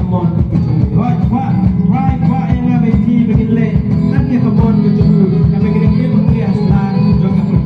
kemon Wah yang ngabe ti begin le nanti kemon gitu yang begin dia menguliah setelah juga pun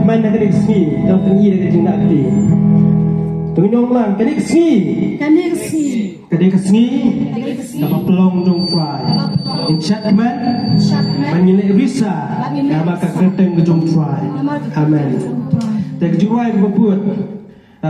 Mana kena kesini, tahu tinggi dah kerja nak aktif. Tengok lang, kena kesini. Kena kesini. Dapat pelong dong try. Enchatment. Menilai risa. Nama kakak teng ke jom try. Amen. Tak jual membuat.